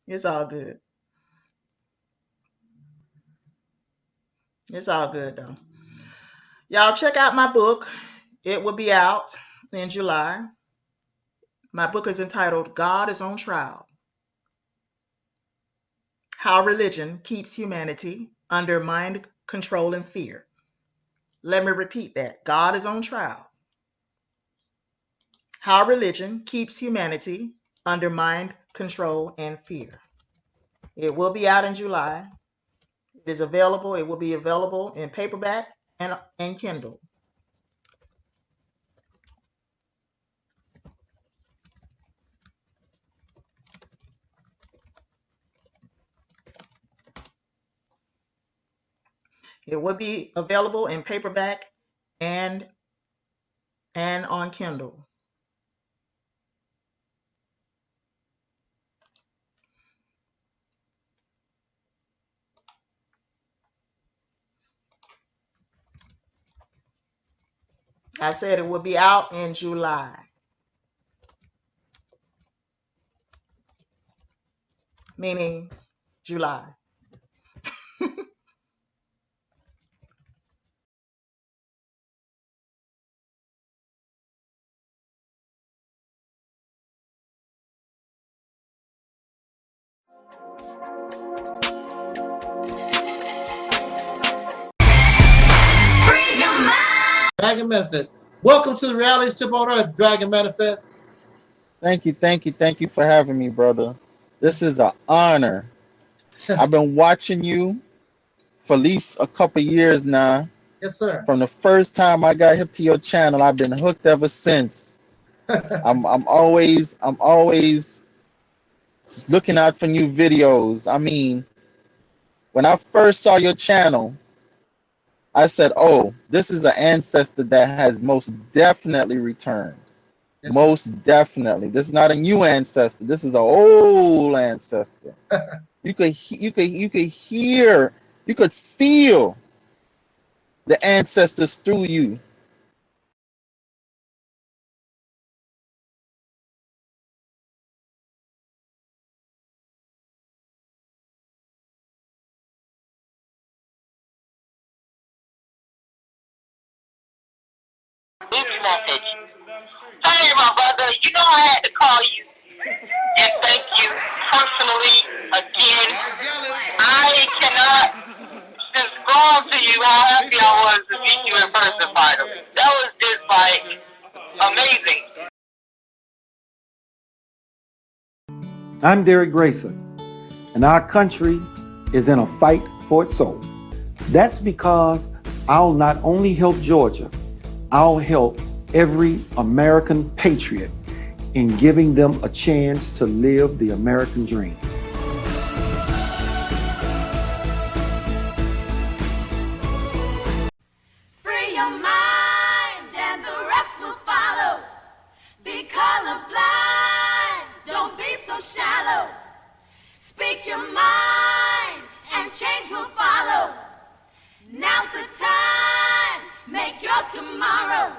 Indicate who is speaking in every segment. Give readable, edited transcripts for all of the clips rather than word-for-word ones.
Speaker 1: It's all good. It's all good though. Y'all check out my book. It will be out in July. My book is entitled God is on Trial. How Religion Keeps Humanity Under Mind Control and Fear. Let me repeat that. God is on trial. How religion keeps humanity under mind control and fear. It will be out in July. It is available. It will be available in paperback and Kindle. It will be available in paperback and on Kindle. I said it will be out in July. Meaning July.
Speaker 2: Dragon Manifest. Welcome to the Realist on Earth, Dragon Manifest.
Speaker 3: Thank you for having me, brother. This is an honor. I've been watching you for at least a couple years now.
Speaker 2: Yes, sir.
Speaker 3: From the first time I got hip to your channel, I've been hooked ever since. I'm always looking out for new videos. I mean, when I first saw your channel, I said, oh, this is an ancestor that has most definitely returned. Yes, most definitely. This is not a new ancestor. This is an old ancestor. You could hear, you could feel the ancestors through you.
Speaker 4: This message. Hey, my brother, you know I had to call you and thank you personally again. I cannot describe to you how happy I was to meet you in person, finally. That was just like amazing.
Speaker 5: I'm Derek Grayson, and our country is in a fight for its soul. That's because I'll not only help Georgia, I'll help every American patriot in giving them a chance to live the American dream.
Speaker 6: Free your mind and the rest will follow. Be colorblind, don't be so shallow. Speak your mind and change will follow. Now's the time, make your tomorrow.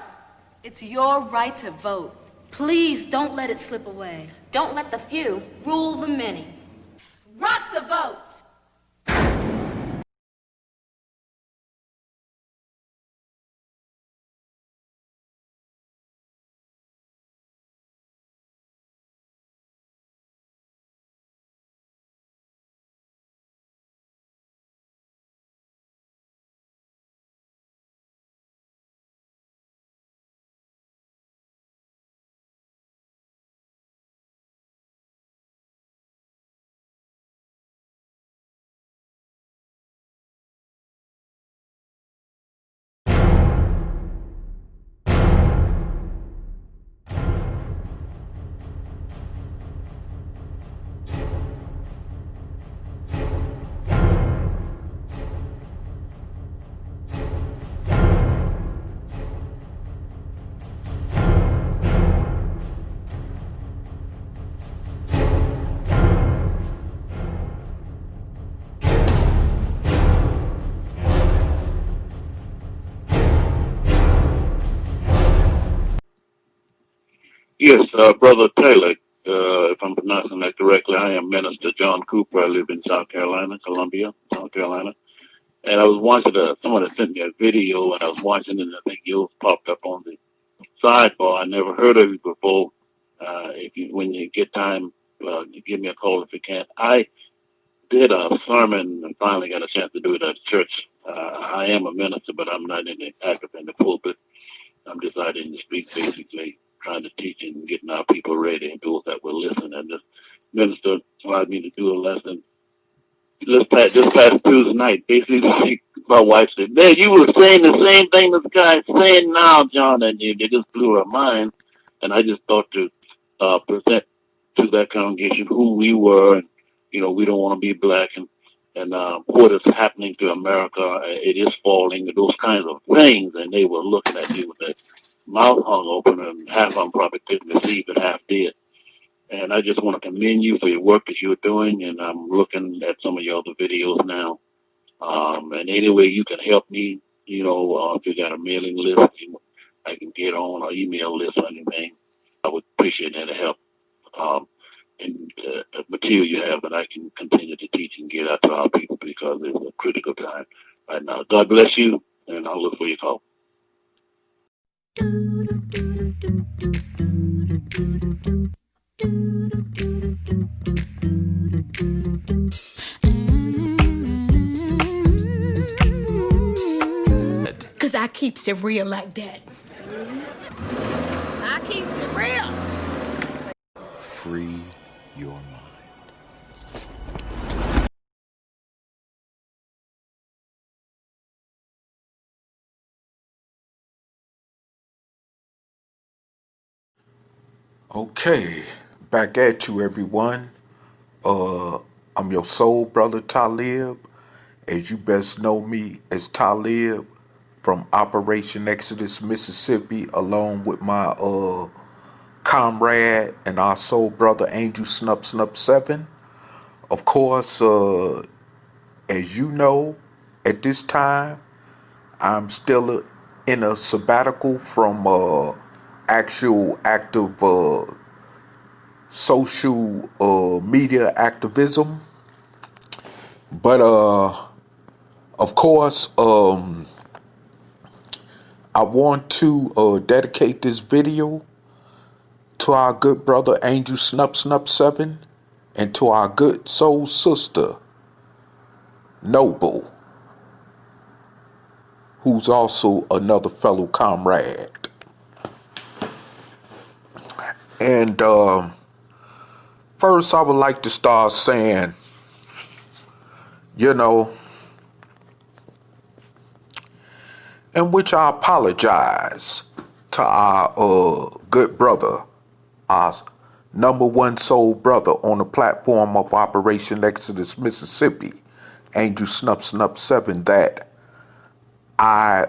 Speaker 7: It's your right to vote. Please don't let it slip away.
Speaker 8: Don't let the few
Speaker 7: Rule the many.
Speaker 6: Rock the vote.
Speaker 8: Yes, Brother Taalik, if I'm pronouncing that correctly, I am Minister John Cooper. I live in South Carolina, Columbia, South Carolina. And I was watching, someone had sent me a video, and I was watching it, and I think yours popped up on the sidebar. I never heard of you before. When you get time, give me a call if you can. I did a sermon and finally got a chance to do it at church. I am a minister, but I'm not active in the pulpit. I'm deciding to speak, basically trying to teach and getting our people ready and those that will listen. And this minister allowed me to do a lesson this past Tuesday night. Basically, my wife said, "Man, you were saying the same thing this guy's saying now, John," and it just blew her mind. And I just thought to present to that congregation who we were, and we don't want to be black, and what is happening to America. It is falling, and those kinds of things. And they were looking at me with their mouth hung open, and half of them probably couldn't receive it, half did. And I just want to commend you for your work that you're doing. And I'm looking at some of your other videos now. And any way you can help me, if you got a mailing list, I can get on, or email list or anything, I would appreciate any help. And material you have, and I can continue to teach and get out to our people, because it's a critical time right now. God bless you, and I'll look for your call.
Speaker 6: Cause I keeps it real like that. I keeps it real.
Speaker 9: Free your mind. Okay, back at you, everyone. I'm your soul brother Taalib, as you best know me as Taalib from Operation Exodus, Mississippi, along with my comrade and our soul brother Angelsnup 7. Of course, as you know, at this time, I'm still in a sabbatical from actual active social media activism. But of course, I want to dedicate this video to our good brother Angelsnup 7 and to our good soul sister Noble, who's also another fellow comrade. And first, I would like to start saying, in which I apologize to our good brother, our number one soul brother on the platform of Operation Exodus, Mississippi, Angelsnup 7, that I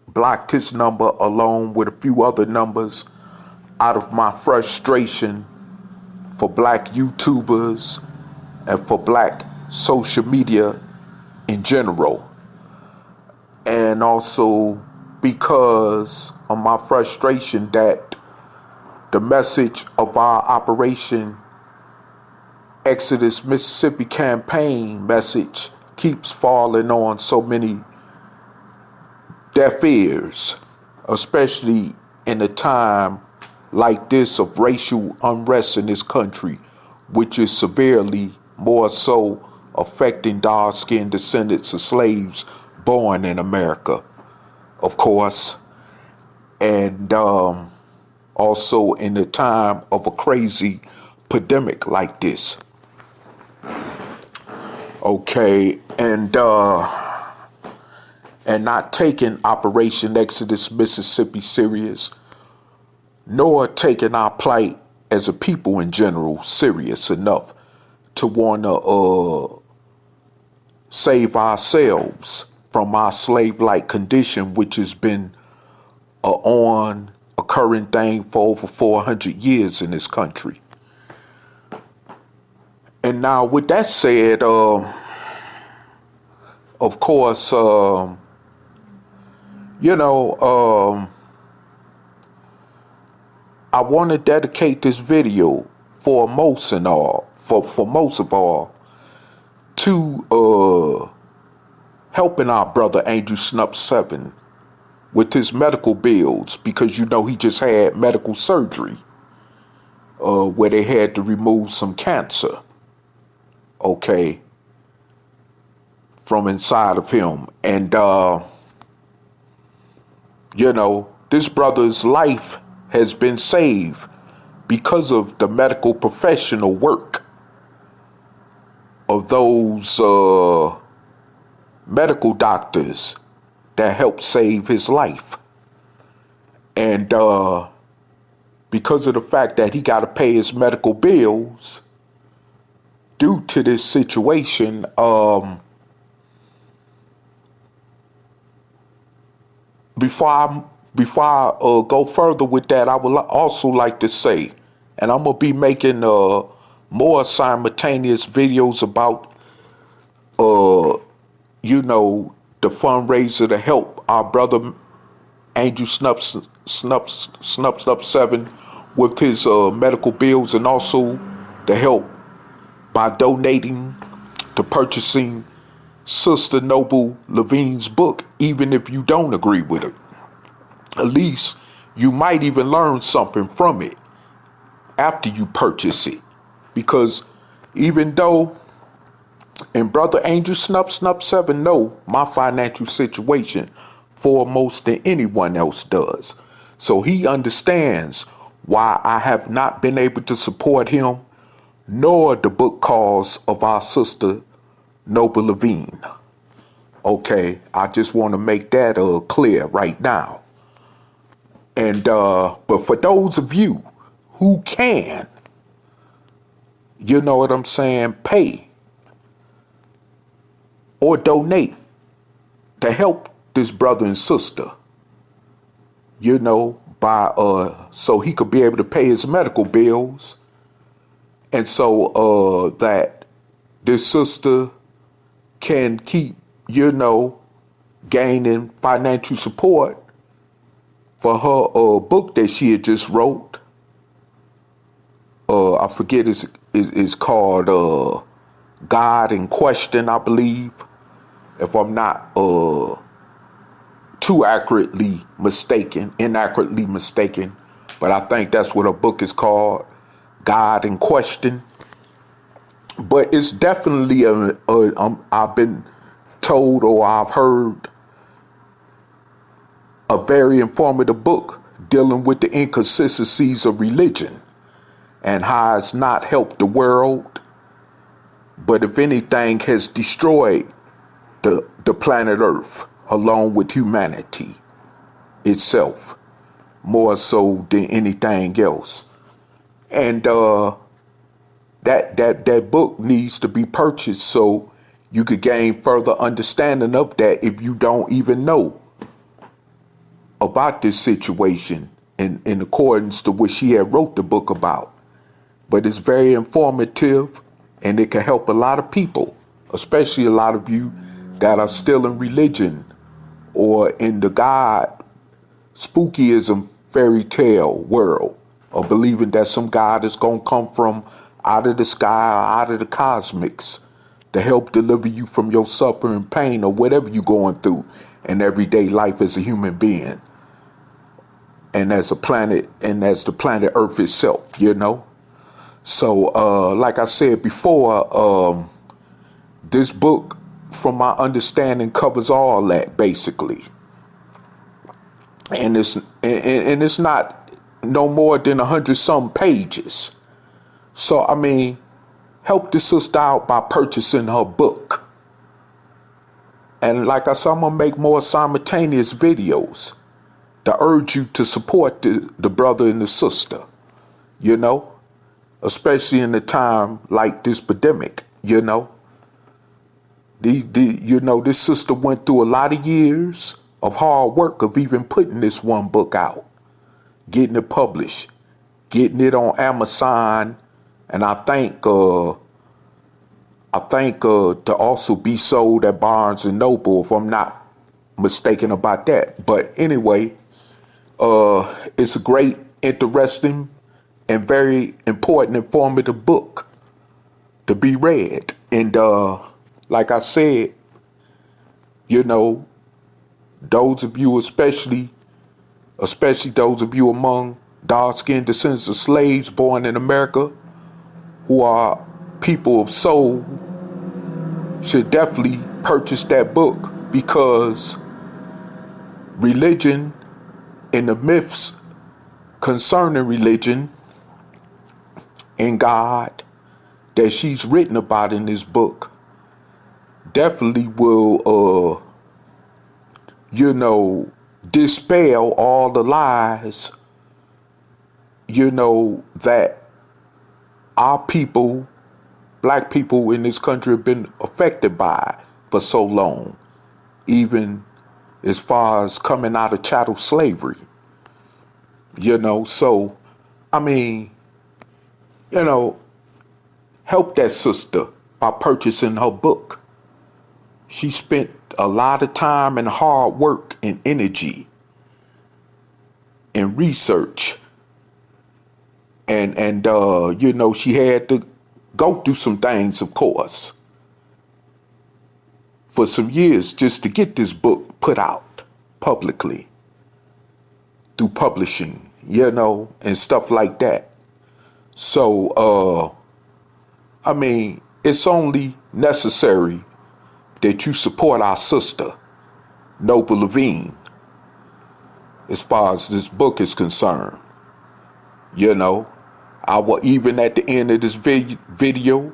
Speaker 9: blocked his number along with a few other numbers out of my frustration for black YouTubers and for black social media in general. And also because of my frustration that the message of our Operation Exodus Mississippi campaign message keeps falling on so many deaf ears, especially in a time like this of racial unrest in this country, which is severely more so affecting dark-skinned descendants of slaves born in America, of course, and also in the time of a crazy pandemic like this. Okay, and not taking Operation Exodus Mississippi serious, nor taking our plight as a people in general serious enough to want to save ourselves from our slave-like condition, which has been on occurring thing for over 400 years in this country. And now with that said, of course, I want to dedicate this video for most of all to helping our brother Angelsnup 7 with his medical bills, because you know he just had medical surgery where they had to remove some cancer, okay, from inside of him. And you know, this brother's life has been saved because of the medical professional work of those medical doctors that helped save his life. And because of the fact that he got to pay his medical bills due to this situation, before I go further with that, I would also like to say, and I'm going to be making more simultaneous videos about, you know, the fundraiser to help our brother Angelsnup 7 with his medical bills, and also to help by donating to purchasing Sister Noble Levine's book, even if you don't agree with it. At least you might even learn something from it after you purchase it. Because even though, and Brother Angelsnup 7 know my financial situation foremost than anyone else does. So he understands why I have not been able to support him, nor the book cause of our sister Noble Levine. Okay, I just want to make that clear right now. And but for those of you who can, you know what I'm saying, pay or donate to help this brother and sister, you know, by so he could be able to pay his medical bills, and so that this sister can keep, you know, gaining financial support for her book that she had just wrote. I forget, it's called God in Question, I believe, if I'm not too inaccurately mistaken, but I think that's what her book is called, God in Question. But it's definitely I've been told, or I've heard, a very informative book dealing with the inconsistencies of religion and how it's not helped the world, but if anything has destroyed the planet Earth along with humanity itself, more so than anything else. And that book needs to be purchased so you could gain further understanding of that if you don't even know about this situation in accordance to what she had wrote the book about. But it's very informative, and it can help a lot of people, especially a lot of you that are still in religion or in the God spookism fairy tale world, or believing that some God is going to come from out of the sky or out of the cosmics to help deliver you from your suffering, pain, or whatever you're going through in everyday life as a human being, and as a planet, and as the planet Earth itself, you know. So like I said before, this book, from my understanding, covers all that basically, and it's not no more than 100-some pages. So I mean, help the sister out by purchasing her book. And like I said, I'm gonna make more simultaneous videos to urge you to support the brother and the sister, you know, especially in a time like this pandemic, you know. You know, this sister went through a lot of years of hard work of even putting this one book out, getting it published, getting it on Amazon, and I think to also be sold at Barnes and Noble, if I'm not mistaken about that. But anyway, it's a great interesting and very important, informative book to be read. And like I said, you know, those of you especially those of you among dark-skinned descendants of slaves born in America who are people of soul should definitely purchase that book, because religion and the myths concerning religion and God that she's written about in this book definitely will, you know, dispel all the lies, you know, that our people, black people in this country, have been affected by for so long, even as far as coming out of chattel slavery. You know, so, I mean, you know, help that sister by purchasing her book. She spent a lot of time and hard work and energy and research. And you know, she had to go through some things, of course, for some years just to get this book put out publicly through publishing, you know, and stuff like that. So, I mean, it's only necessary that you support our sister, Noble Levine, as far as this book is concerned. You know, I will, even at the end of this video,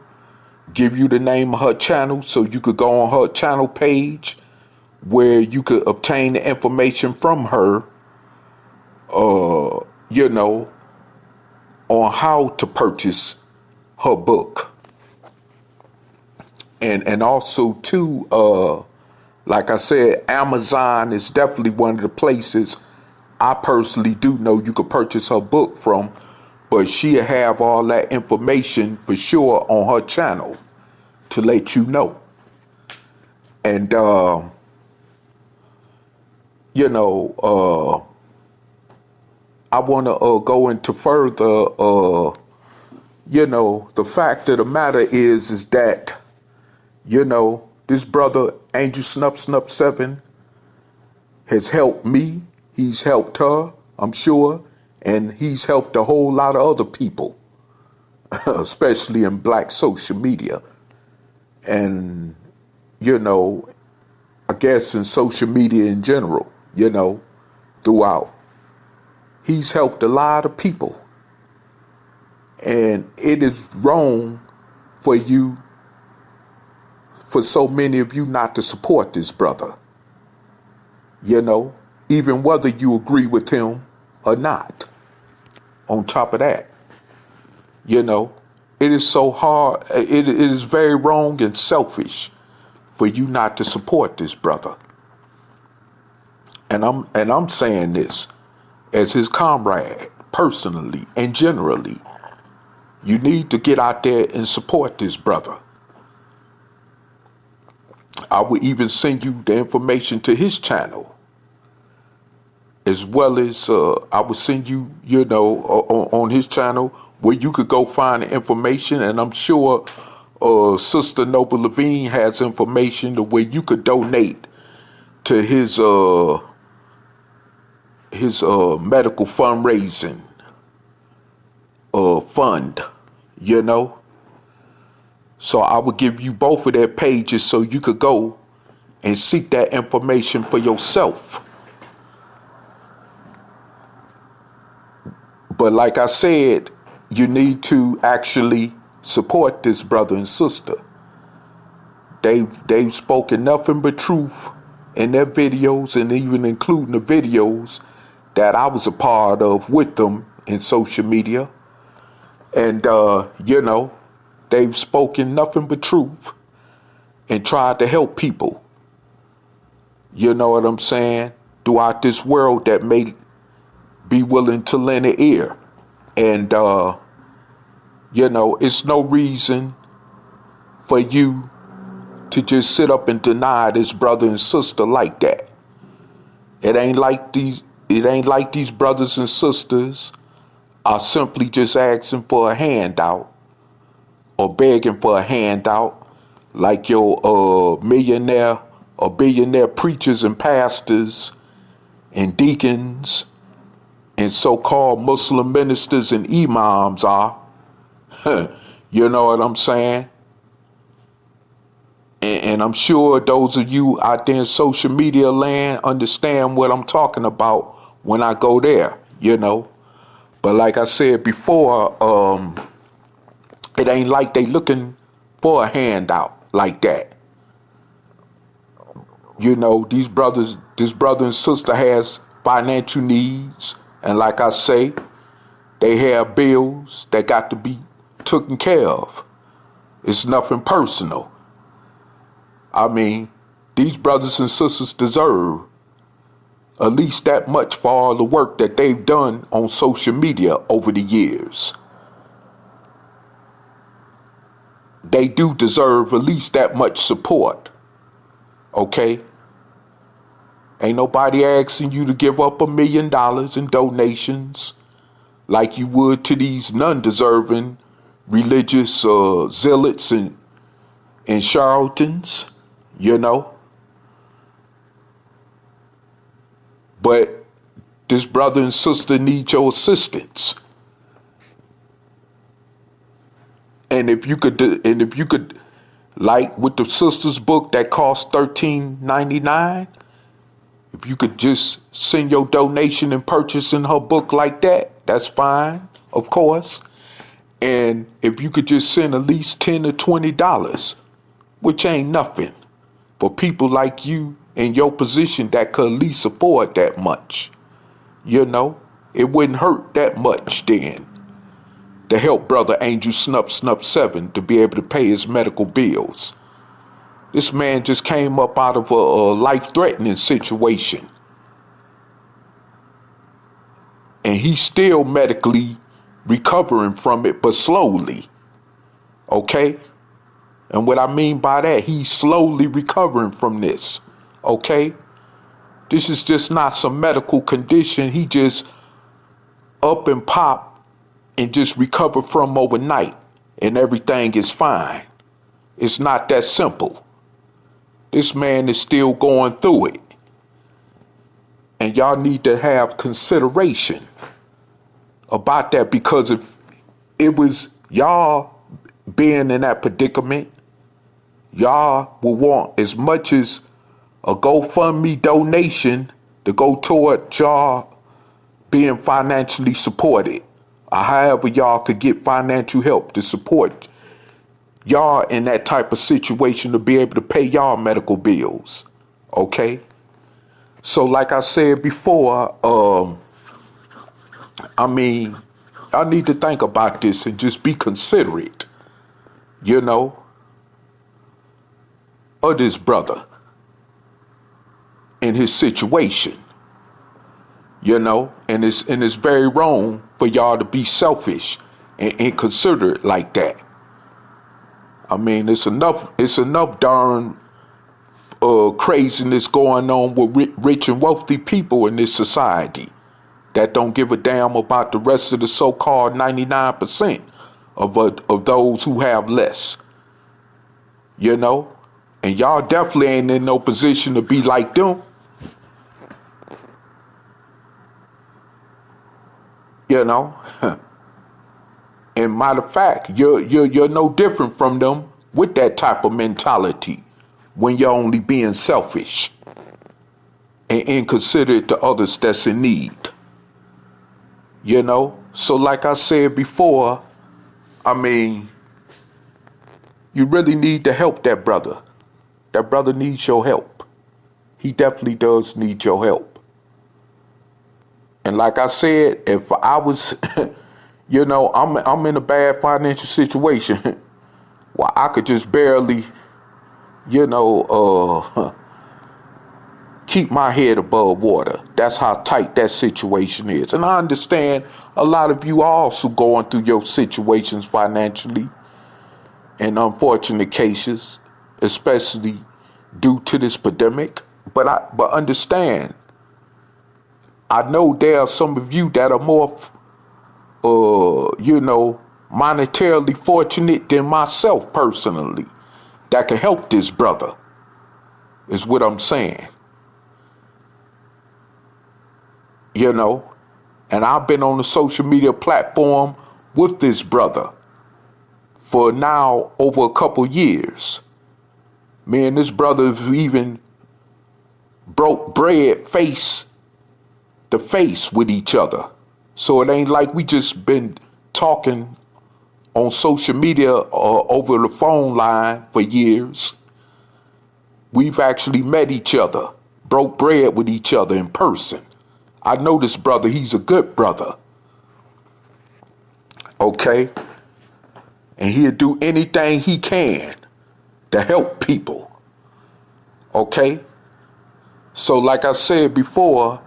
Speaker 9: give you the name of her channel so you could go on her channel page where you could obtain the information from her, you know, on how to purchase her book. And also too, like I said, Amazon is definitely one of the places I personally do know you could purchase her book from, but she'll have all that information for sure on her channel to let you know. And, you know, I want to go into further, you know, the fact of the matter is that, you know, this brother, Angelsnup 7, has helped me. He's helped her, I'm sure. And he's helped a whole lot of other people, especially in black social media. And, you know, I guess in social media in general, you know, throughout. He's helped a lot of people. And it is wrong for you, for so many of you not to support this brother. You know, even whether you agree with him or not. On top of that, you know, it is so hard. It is very wrong and selfish for you not to support this brother. And I'm saying this as his comrade, personally and generally. You need to get out there and support this brother. I will even send you the information to his channel, as well as I will send you, you know, on his channel where you could go find the information. And I'm sure Sister Noble Levine has information to where you could donate to his medical fundraising fund, you know. So I will give you both of their pages so you could go and seek that information for yourself. But like I said, you need to actually support this brother and sister. They've spoken nothing but truth in their videos, and even including the videos that I was a part of with them in social media. And, you know, they've spoken nothing but truth and tried to help people. You know what I'm saying? Throughout this world that may be willing to lend an ear. And, you know, it's no reason for you to just sit up and deny this brother and sister like that. It ain't like these brothers and sisters are simply just asking for a handout or begging for a handout, like your millionaire or billionaire preachers and pastors and deacons and so-called Muslim ministers and imams are. You know what I'm saying? And I'm sure those of you out there in social media land understand what I'm talking about when I go there, you know. But like I said before, it ain't like they looking for a handout like that. You know, this brother and sister has financial needs. And like I say, they have bills that got to be taken care of. It's nothing personal. I mean, these brothers and sisters deserve at least that much for all the work that they've done on social media over the years. They do deserve at least that much support. Okay? Ain't nobody asking you to give up $1 million in donations like you would to these non-deserving religious zealots and charlatans, you know. But this brother and sister need your assistance. And if you could, like with the sister's book that costs $13.99, if you could just send your donation and purchasing her book like that, that's fine, of course. And if you could just send at least $10 or $20, which ain't nothing, for people like you in your position that could at least afford that much, you know, it wouldn't hurt that much then to help brother Angelsnup 7 to be able to pay his medical bills. This man just came up out of a life-threatening situation. And he's still medically recovering from it, but slowly. Okay? And what I mean by that, he's slowly recovering from this. Okay? This is just not some medical condition he just up and pop and just recover from overnight and everything is fine. It's not that simple. This man is still going through it. And y'all need to have consideration about that, because if it was y'all being in that predicament, y'all will want as much as a GoFundMe donation to go toward y'all being financially supported, or however y'all could get financial help to support y'all in that type of situation to be able to pay y'all medical bills. Okay? So like I said before, I mean, I need to think about this and just be considerate, you know, of this brother in his situation, you know, and it's very wrong for y'all to be selfish and inconsiderate like that. I mean, it's enough darn craziness going on with rich and wealthy people in this society that don't give a damn about the rest of the so-called 99% of those who have less. You know? And y'all definitely ain't in no position to be like them. You know? And matter of fact, you're no different from them with that type of mentality when you're only being selfish and inconsiderate to others that's in need. You know? So like I said before, I mean, you really need to help that brother. That brother needs your help. He definitely does need your help. And like I said, if I was, you know, I'm in a bad financial situation, well, I could just barely, you know, keep my head above water. That's how tight that situation is. And I understand a lot of you are also going through your situations financially in unfortunate cases, especially due to this pandemic. But understand, I know there are some of you that are more monetarily fortunate than myself personally that can help this brother, is what I'm saying. And I've been on the social media platform with this brother for now over a couple years. Me and this brother have even broke bread face to face with each other. So it ain't like we just been talking on social media or over the phone line for years. We've actually met each other, broke bread with each other in person. I know this brother, he's a good brother. Okay? And he'll do anything he can to help people. Okay? So like I said before,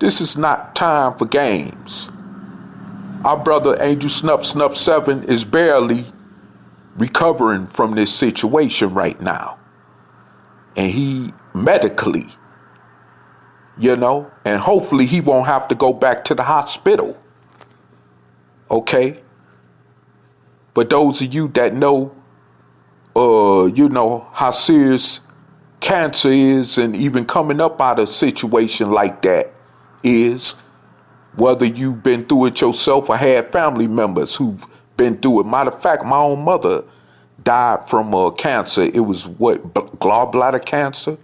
Speaker 9: this is not time for games. Our brother Angelsnup 7 is barely recovering from this situation right now. And he medically, and hopefully he won't have to go back to the hospital. Okay? But those of you that know, how serious cancer is, and even coming up out of a situation like that is, whether you've been through it yourself or had family members who've been through it. Matter of fact, my own mother died from cancer. It was gallbladder cancer.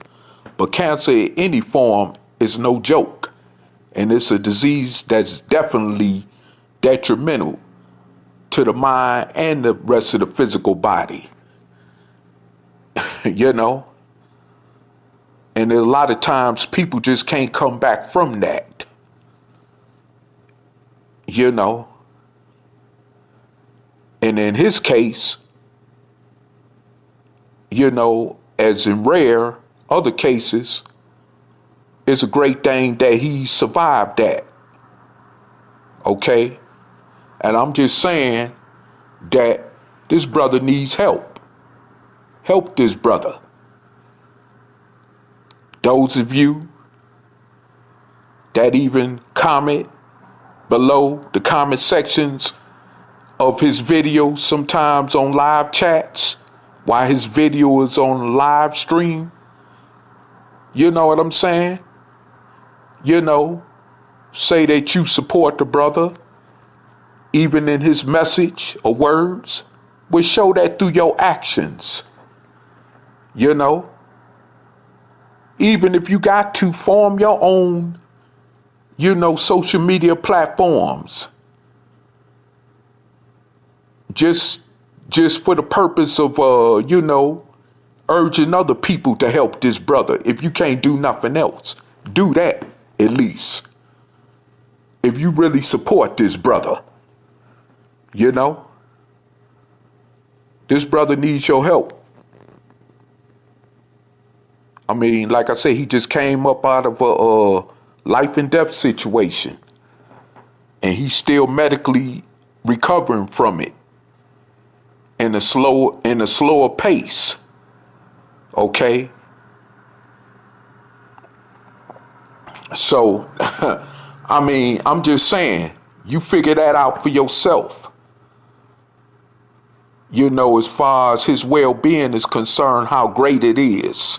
Speaker 9: But cancer in any form is no joke. And it's a disease that's definitely detrimental to the mind and the rest of the physical body. And a lot of times people just can't come back from that. And in his case, as in rare other cases, it's a great thing that he survived that. Okay? And I'm just saying that this brother needs help. Help this brother. Those of you that even comment below the comment sections of his videos, sometimes on live chats, while his video is on live stream, you know what I'm saying? Say that you support the brother, even in his message or words. We'll show that through your actions. Even if you got to form your own, social media platforms. Just for the purpose of, urging other people to help this brother. If you can't do nothing else, do that at least. If you really support this brother, this brother needs your help. I mean, like I say, he just came up out of a life and death situation, and he's still medically recovering from it in a slower pace. Okay? So, I mean, I'm just saying, you figure that out for yourself. As far as his well-being is concerned, how great it is.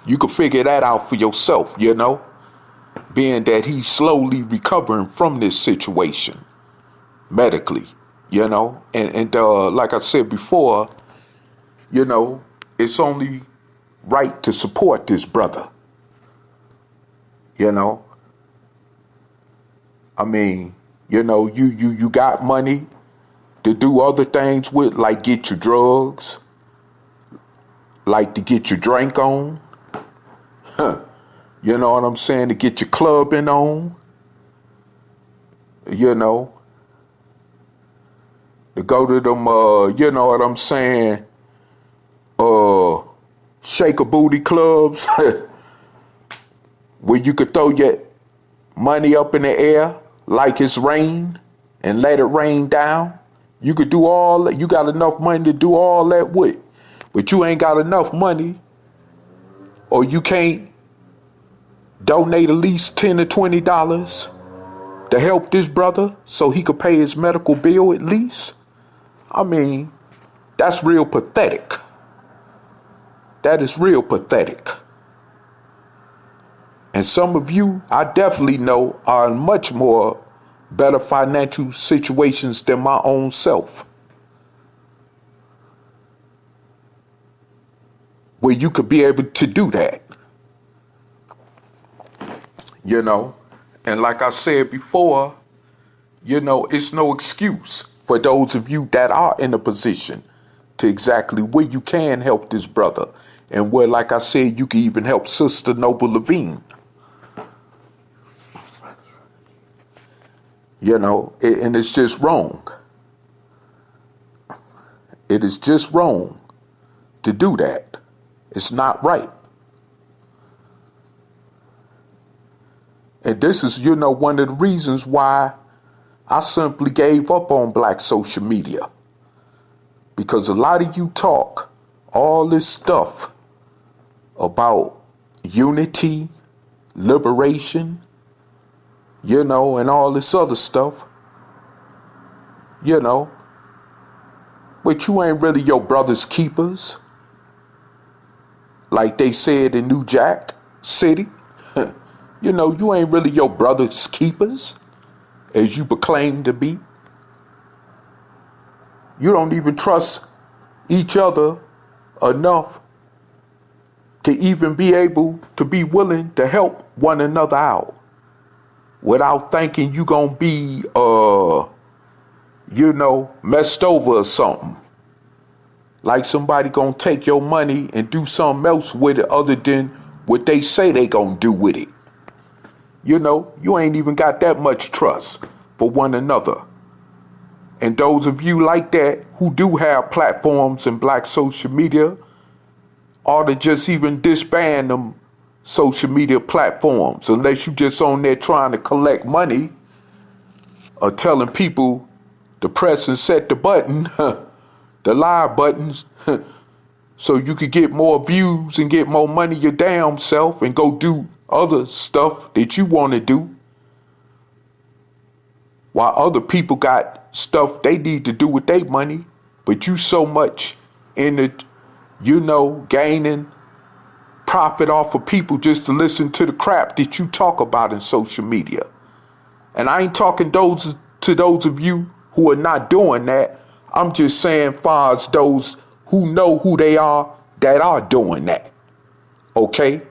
Speaker 9: You can figure that out for yourself, being that he's slowly recovering from this situation medically, and like I said before, it's only right to support this brother. I mean, you got money to do other things with, like get your drugs, like to get your drink on. You know what I'm saying? To get your clubbing on. To go to them, you know what I'm saying? Shake a booty clubs where you could throw your money up in the air like it's rain and let it rain down. You could do all that. You got enough money to do all that with, but you ain't got enough money, or you can't donate at least $10 or $20 to help this brother so he could pay his medical bill at least? I mean, that's real pathetic. That is real pathetic. And some of you, I definitely know, are in much more better financial situations than my own self, where you could be able to do that. You know, and like I said before, you know, it's no excuse for those of you that are in a position to exactly where you can help this brother, and where, like I said, you can even help Sister Noble Levine. You know, and it's just wrong. It is just wrong to do that. It's not right. And this is, you know, one of the reasons why I simply gave up on black social media. Because a lot of you talk all this stuff about unity, liberation, you know, and all this other stuff, you know, but you ain't really your brother's keepers. Like they said in New Jack City, you know, you ain't really your brother's keepers as you proclaim to be. You don't even trust each other enough to even be able to be willing to help one another out without thinking you gonna be, you know, messed over or something. Like somebody gonna take your money and do something else with it other than what they say they gonna do with it. You know, you ain't even got that much trust for one another. And those of you like that who do have platforms in black social media ought to just even disband them social media platforms, unless you just on there trying to collect money or telling people to press and set the button, the live buttons, so you could get more views and get more money your damn self and go do other stuff that you want to do, while other people got stuff they need to do with their money, but you so much in it, you know, gaining profit off of people just to listen to the crap that you talk about in social media. And I ain't talking to those of you who are not doing that. I'm just saying far as those who know who they are that are doing that. Okay?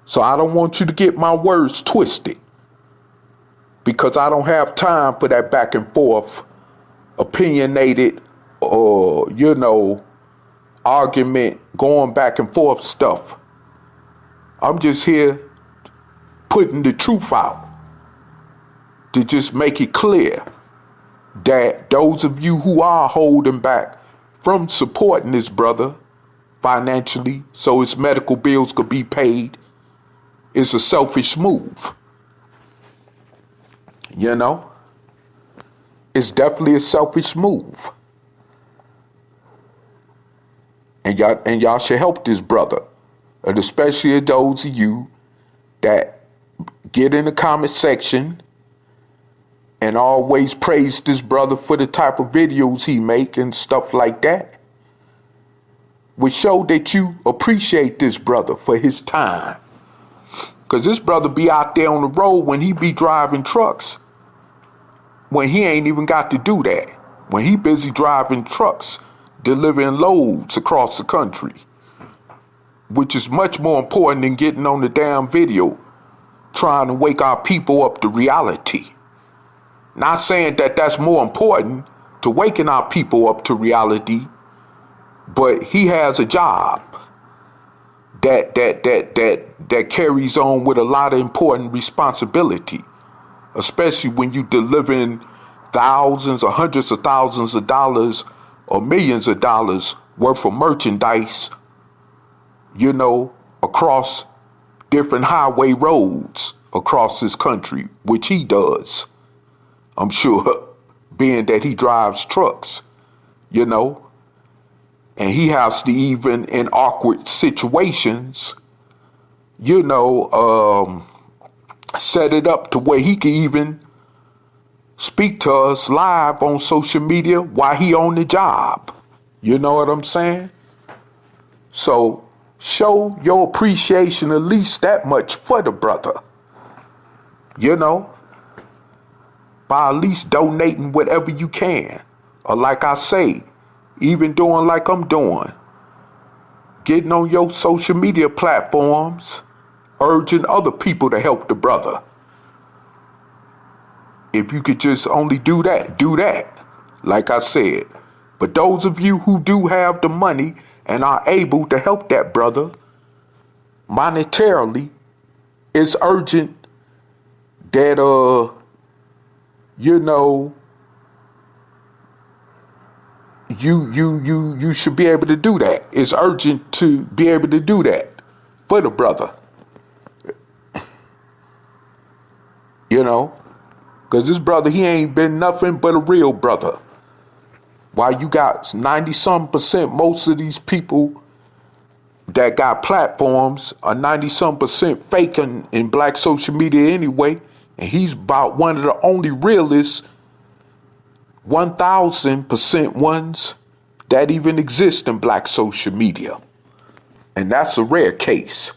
Speaker 9: So I don't want you to get my words twisted, because I don't have time for that back and forth, opinionated, or, you know, argument, going back and forth stuff. I'm just here putting the truth out to just make it clear that those of you who are holding back from supporting this brother financially so his medical bills could be paid is a selfish move. You know? It's definitely a selfish move. And y'all should help this brother. And especially those of you that get in the comment section and always praise this brother for the type of videos he make and stuff like that, would show that you appreciate this brother for his time. Because this brother be out there on the road when he be driving trucks, when he ain't even got to do that. When he busy driving trucks, delivering loads across the country, which is much more important than getting on the damn video trying to wake our people up to reality. Not saying that that's more important to waking our people up to reality, but he has a job that carries on with a lot of important responsibility, especially when you delivering thousands or hundreds of thousands of dollars or millions of dollars worth of merchandise, you know, across different highway roads across this country, which he does, I'm sure, being that he drives trucks, you know, and he has to, even in awkward situations, you know, set it up to where he can even speak to us live on social media while he on the job. You know what I'm saying? So show your appreciation at least that much for the brother. You know, by at least donating whatever you can. Or like I say, even doing like I'm doing. Getting on your social media platforms, urging other people to help the brother. If you could just only do that, do that. Like I said. But those of you who do have the money and are able to help that brother monetarily, it's urgent that, you know, you should be able to do that. It's urgent to be able to do that for the brother. You know, because this brother, he ain't been nothing but a real brother. While you got 90-some%, most of these people that got platforms are 90-some% fake in black social media anyway. And he's about one of the only realists, 1,000% ones that even exist in black social media. And that's a rare case,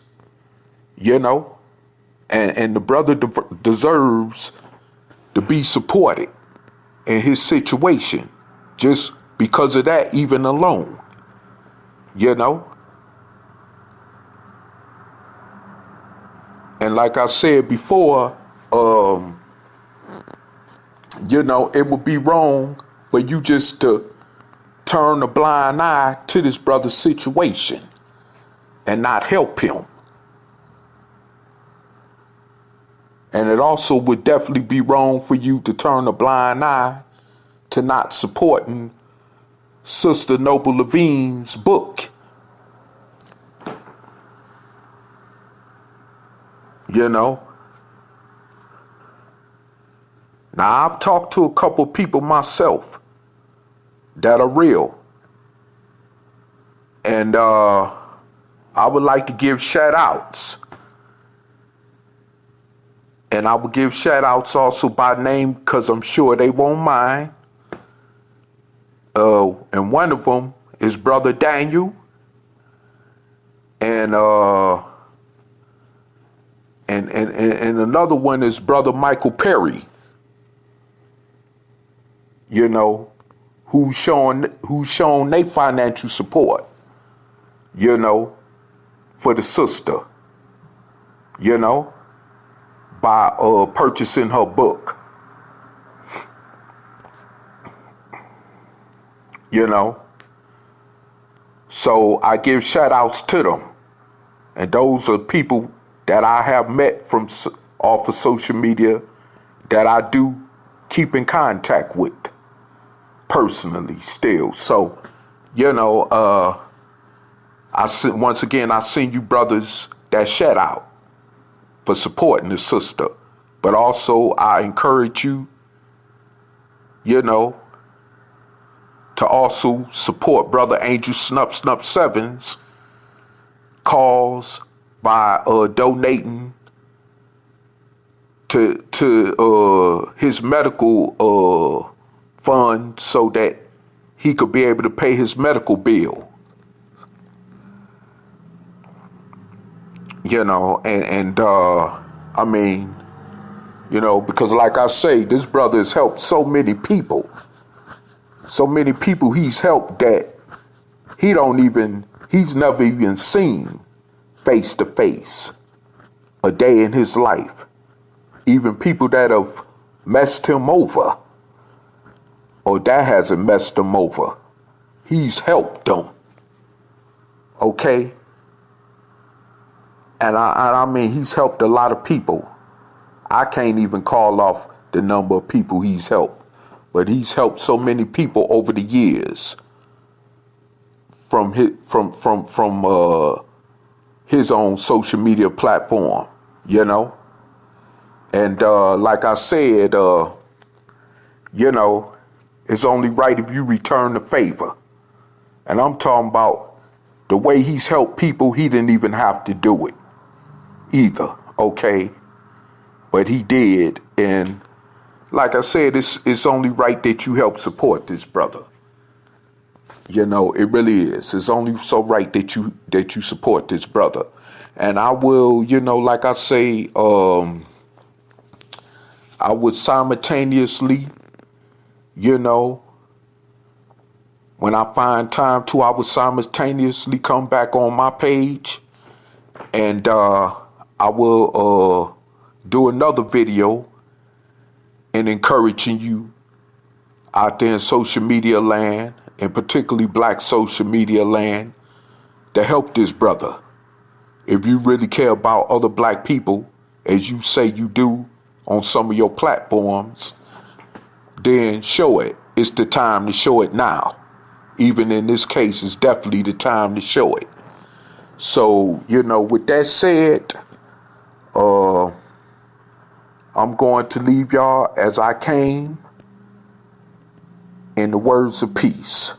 Speaker 9: you know. And the brother deserves to be supported in his situation just because of that even alone, you know. And like I said before, you know, it would be wrong for you just to turn a blind eye to this brother's situation and not help him. And it also would definitely be wrong for you to turn a blind eye to not supporting Sister Noble Levine's book. You know? Now, I've talked to a couple people myself that are real. And I would like to give shout outs. And I will give shout outs also by name because I'm sure they won't mind. And one of them is Brother Daniel. And another one is Brother Michael Perry. You know, who's shown their financial support, you know, for the sister, you know, by purchasing her book. You know. So I give shout outs to them. And those are people that I have met from off of social media that I do keep in contact with personally still. So, you know, once again, I send you brothers that shout out for supporting the sister. But also I encourage you, you know, to also support Brother Angelsnup 7's cause by donating to his medical fund so that he could be able to pay his medical bill. You know, and I mean, you know, because like I say, this brother has helped so many people. So many people he's helped that he's never even seen face to face a day in his life. Even people that have messed him over or that hasn't messed him over, he's helped them. Okay? And I mean, he's helped a lot of people. I can't even call off the number of people he's helped. But he's helped so many people over the years from his own social media platform, you know. And like I said, you know, it's only right if you return the favor. And I'm talking about the way he's helped people, he didn't even have to do it either, okay? but he did. And like I said, it's only right that you help support this brother. You know, it really is. It's only so right that you support this brother. And I will, you know, like I say, I would simultaneously, you know, when I find time to, I would simultaneously come back on my page, and I will do another video and encouraging you out there in social media land, and particularly black social media land, to help this brother. If you really care about other black people, as you say you do on some of your platforms, then show it. It's the time to show it now. Even in this case, it's definitely the time to show it. So, you know, with that said, I'm going to leave y'all as I came, in the words of peace.